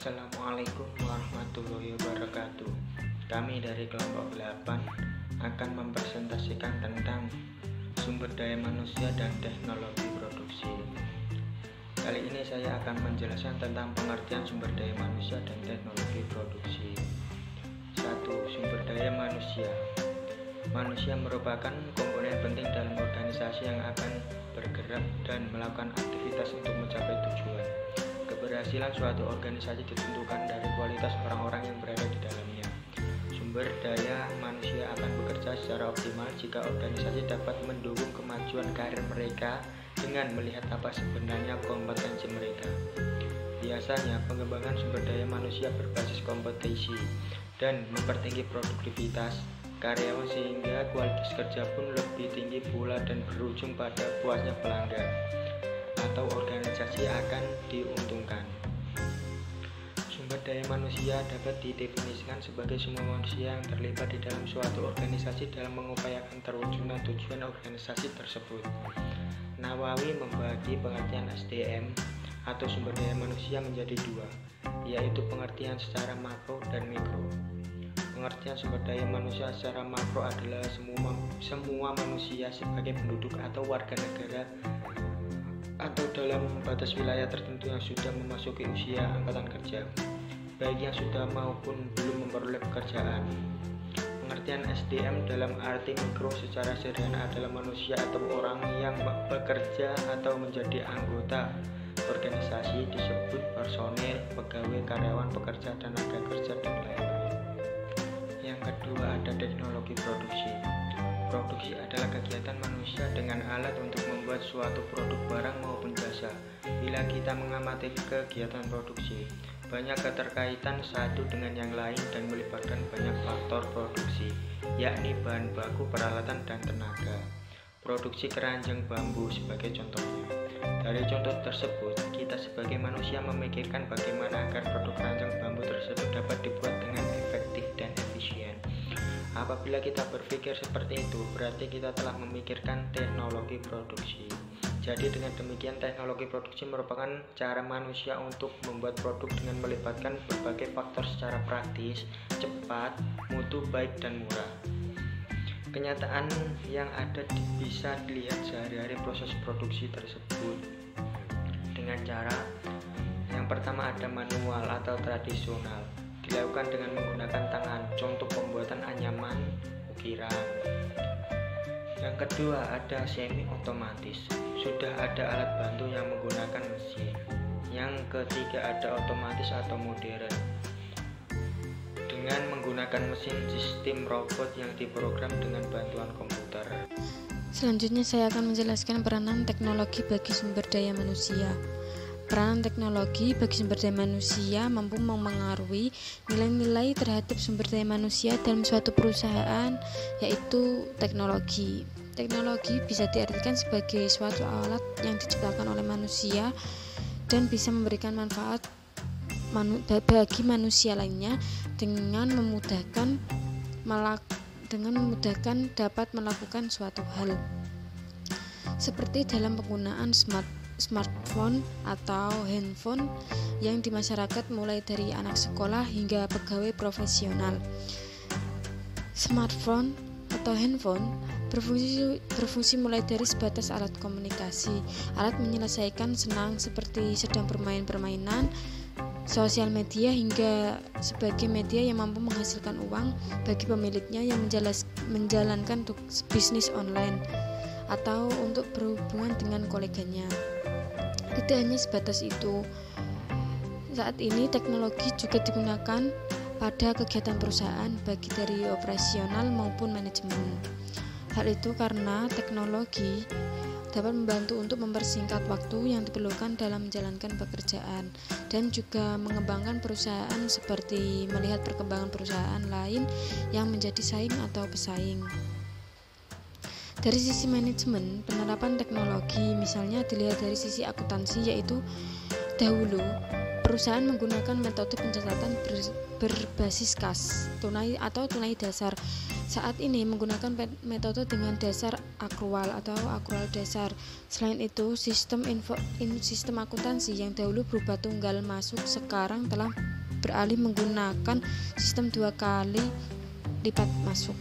Assalamualaikum warahmatullahi wabarakatuh. Kami dari kelompok 8 akan mempresentasikan tentang sumber daya manusia dan teknologi produksi. Kali ini saya akan menjelaskan tentang pengertian sumber daya manusia dan teknologi produksi. 1. Sumber daya manusia. Manusia merupakan komponen penting dalam organisasi yang akan bergerak dan melakukan aktivitas untuk mencapai tujuan. Keberhasilan suatu organisasi ditentukan dari kualitas orang-orang yang berada di dalamnya. Sumber daya manusia akan bekerja secara optimal jika organisasi dapat mendukung kemajuan karir mereka dengan melihat apa sebenarnya kompetensi mereka. Biasanya, pengembangan sumber daya manusia berbasis kompetisi dan mempertinggi produktivitas karyawan sehingga kualitas kerja pun lebih tinggi pula dan berujung pada puasnya pelanggan atau organisasi akan diuntungkan. Sumber daya manusia dapat didefinisikan sebagai semua manusia yang terlibat di dalam suatu organisasi dalam mengupayakan terwujudnya tujuan organisasi tersebut. Nawawi membagi pengertian SDM atau sumber daya manusia menjadi dua, yaitu pengertian secara makro dan mikro. Pengertian sumber daya manusia secara makro adalah semua manusia sebagai penduduk atau warga negara atau dalam batas wilayah tertentu yang sudah memasuki usia angkatan kerja, baik yang sudah maupun belum memperoleh pekerjaan. Pengertian SDM dalam arti mikro secara sederhana adalah manusia atau orang yang bekerja atau menjadi anggota organisasi disebut personel, pegawai, karyawan, pekerja, tenaga kerja, dan lain-lain. Yang kedua ada teknologi produksi. Produksi adalah kegiatan manusia dengan alat untuk membuat suatu produk barang maupun jasa. Bila kita mengamati kegiatan produksi, banyak keterkaitan satu dengan yang lain dan melibatkan banyak faktor produksi, yakni bahan baku, peralatan, dan tenaga. Produksi keranjang bambu sebagai contohnya. Dari contoh tersebut, kita sebagai manusia memikirkan bagaimana agar produk keranjang bambu tersebut dapat dibuat dengan efektif dan efisien. Apabila kita berpikir seperti itu, berarti kita telah memikirkan teknologi produksi. Jadi dengan demikian, teknologi produksi merupakan cara manusia untuk membuat produk dengan melibatkan berbagai faktor secara praktis, cepat, mutu baik, dan murah. Kenyataan yang ada bisa dilihat sehari-hari proses produksi tersebut dengan cara yang pertama ada manual atau tradisional, dilakukan dengan menggunakan tangan, contoh pembuatan anyaman, ukiran. Yang kedua ada semi otomatis, sudah ada alat bantu yang menggunakan mesin. Yang ketiga ada otomatis atau modern, dengan menggunakan mesin sistem robot yang diprogram dengan bantuan komputer. Selanjutnya saya akan menjelaskan peranan teknologi bagi sumber daya manusia. Peranan teknologi bagi sumber daya manusia mampu memengaruhi nilai-nilai terhadap sumber daya manusia dalam suatu perusahaan, yaitu teknologi. Teknologi bisa diartikan sebagai suatu alat yang diciptakan oleh manusia dan bisa memberikan manfaat bagi manusia lainnya dengan memudahkan dapat melakukan suatu hal. Seperti dalam penggunaan smartphone atau handphone yang di masyarakat mulai dari anak sekolah hingga pegawai profesional. Smartphone atau handphone berfungsi mulai dari sebatas alat komunikasi, alat menyelesaikan senang seperti sedang bermain permainan, sosial media, hingga sebagai media yang mampu menghasilkan uang bagi pemiliknya yang menjalankan bisnis online atau untuk berhubungan dengan koleganya. Tidak hanya sebatas itu, saat ini teknologi juga digunakan pada kegiatan perusahaan baik dari operasional maupun manajemen. Hal itu karena teknologi dapat membantu untuk mempersingkat waktu yang diperlukan dalam menjalankan pekerjaan dan juga mengembangkan perusahaan seperti melihat perkembangan perusahaan lain yang menjadi saing atau pesaing. Dari sisi manajemen, penerapan teknologi misalnya dilihat dari sisi akuntansi, yaitu dahulu perusahaan menggunakan metode pencatatan berbasis kas, tunai atau tunai dasar. Saat ini menggunakan metode dengan dasar akrual atau akrual dasar. Selain itu, sistem akuntansi yang dahulu berupa tunggal masuk sekarang telah beralih menggunakan sistem 2 kali lipat masuk.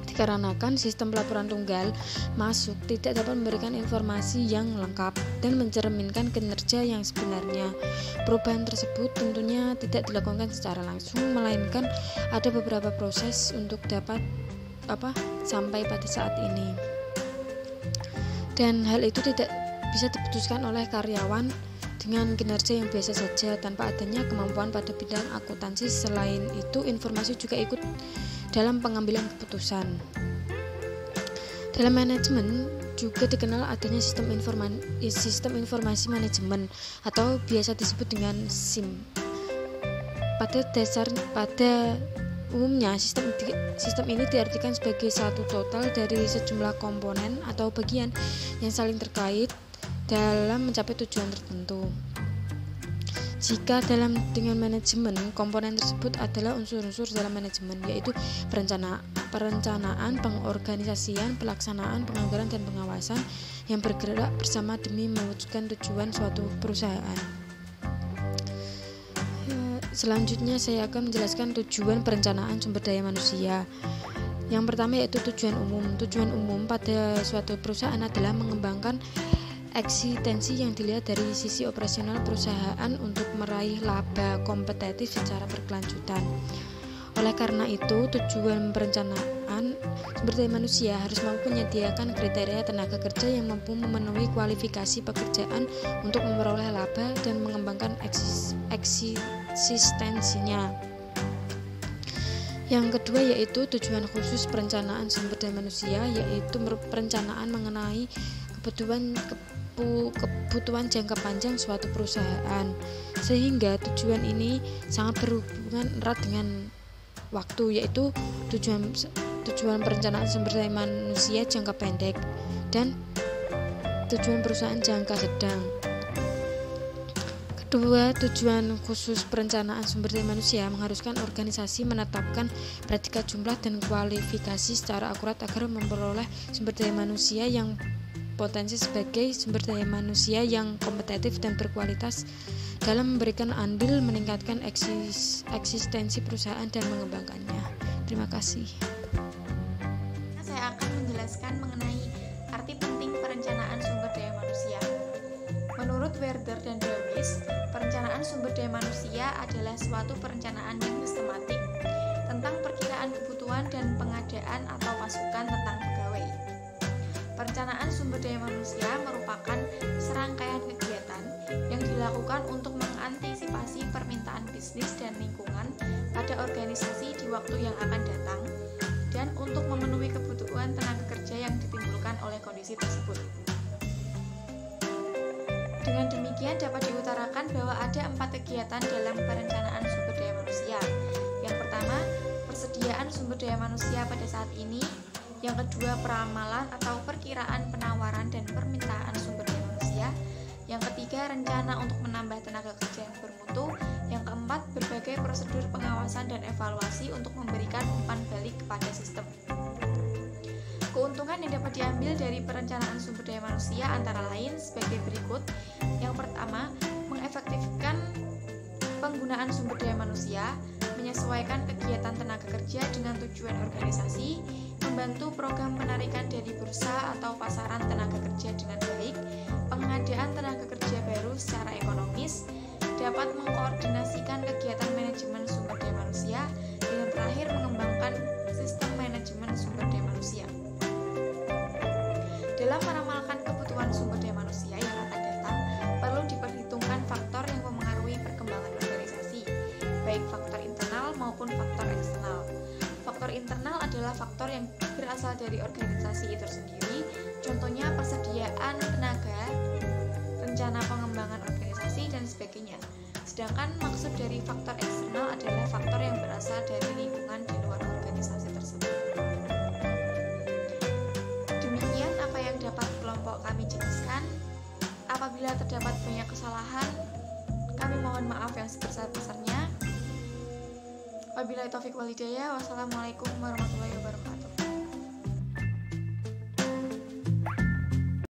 Dikarenakan sistem pelaporan tunggal masuk tidak dapat memberikan informasi yang lengkap dan mencerminkan kinerja yang sebenarnya. Perubahan tersebut tentunya tidak dilakukan secara langsung, melainkan ada beberapa proses untuk dapat sampai pada saat ini. Dan hal itu tidak bisa diputuskan oleh karyawan dengan kinerja yang biasa saja tanpa adanya kemampuan pada bidang akuntansi. Selain itu, informasi juga ikut dalam pengambilan keputusan. Dalam manajemen juga dikenal adanya sistem informasi manajemen atau biasa disebut dengan SIM. Pada umumnya sistem ini diartikan sebagai satu total dari sejumlah komponen atau bagian yang saling terkait dalam mencapai tujuan tertentu. Jika dengan manajemen, komponen tersebut adalah unsur-unsur dalam manajemen, yaitu perencanaan, pengorganisasian, pelaksanaan, penganggaran, dan pengawasan yang bergerak bersama demi mewujudkan tujuan suatu perusahaan. Selanjutnya saya akan menjelaskan tujuan perencanaan sumber daya manusia. Yang pertama yaitu tujuan umum. Tujuan umum pada suatu perusahaan adalah mengembangkan eksistensi yang dilihat dari sisi operasional perusahaan untuk meraih laba kompetitif secara berkelanjutan. Oleh karena itu, tujuan perencanaan sumber daya manusia harus mampu menyediakan kriteria tenaga kerja yang mampu memenuhi kualifikasi pekerjaan untuk memperoleh laba dan mengembangkan eksistensinya. Yang kedua yaitu tujuan khusus perencanaan sumber daya manusia, yaitu perencanaan mengenai kebutuhan jangka panjang suatu perusahaan, sehingga tujuan ini sangat berhubungan erat dengan waktu, yaitu tujuan perencanaan sumber daya manusia jangka pendek dan tujuan perusahaan jangka sedang. Kedua, tujuan khusus perencanaan sumber daya manusia mengharuskan organisasi menetapkan predikat jumlah dan kualifikasi secara akurat agar memperoleh sumber daya manusia yang potensi sebagai sumber daya manusia yang kompetitif dan berkualitas dalam memberikan andil meningkatkan eksistensi perusahaan dan mengembangkannya. Terima kasih. Saya akan menjelaskan mengenai arti penting perencanaan sumber daya manusia. Menurut Werder dan Dewis, perencanaan sumber daya manusia adalah suatu perencanaan yang sistematik tentang perkiraan kebutuhan dan pengadaan atau pasukan tentang pegawai. Perencanaan sumber daya manusia merupakan serangkaian kegiatan yang dilakukan untuk mengantisipasi permintaan bisnis dan lingkungan pada organisasi di waktu yang akan datang dan untuk memenuhi kebutuhan tenaga kerja yang ditimbulkan oleh kondisi tersebut. Dengan demikian dapat diutarakan bahwa ada 4 kegiatan dalam perencanaan sumber daya manusia. Yang pertama, persediaan sumber daya manusia pada saat ini. Yang kedua, peramalan atau perkiraan penawaran dan permintaan sumber daya manusia. Yang ketiga, rencana untuk menambah tenaga kerja yang bermutu. Yang keempat, berbagai prosedur pengawasan dan evaluasi untuk memberikan umpan balik kepada sistem. Keuntungan yang dapat diambil dari perencanaan sumber daya manusia antara lain sebagai berikut. Yang pertama, mengefektifkan penggunaan sumber daya manusia, menyesuaikan kegiatan tenaga kerja dengan tujuan organisasi, membantu program penarikan dari bursa atau pasaran tenaga kerja dengan baik, pengadaan tenaga kerja baru secara ekonomis, dapat mengkoordinasikan kegiatan manajemen sumber daya manusia, dan yang terakhir mengembangkan sistem manajemen sumber daya manusia. Dalam meramalkan kebutuhan sumber daya manusia yang akan datang, perlu diperhitungkan faktor yang memengaruhi perkembangan organisasi, baik faktor internal maupun faktor eksternal. Faktor internal adalah faktor yang berasal dari organisasi itu sendiri, contohnya persediaan tenaga, rencana pengembangan organisasi, dan sebagainya. Sedangkan maksud dari faktor eksternal adalah faktor yang berasal dari lingkungan di luar organisasi tersebut. Demikian apa yang dapat kelompok kami jelaskan. Apabila terdapat banyak kesalahan, kami mohon maaf yang sebesar-besarnya. Wabillahi taufiq wal hidayah. Wassalamualaikum warahmatullahi wabarakatuh.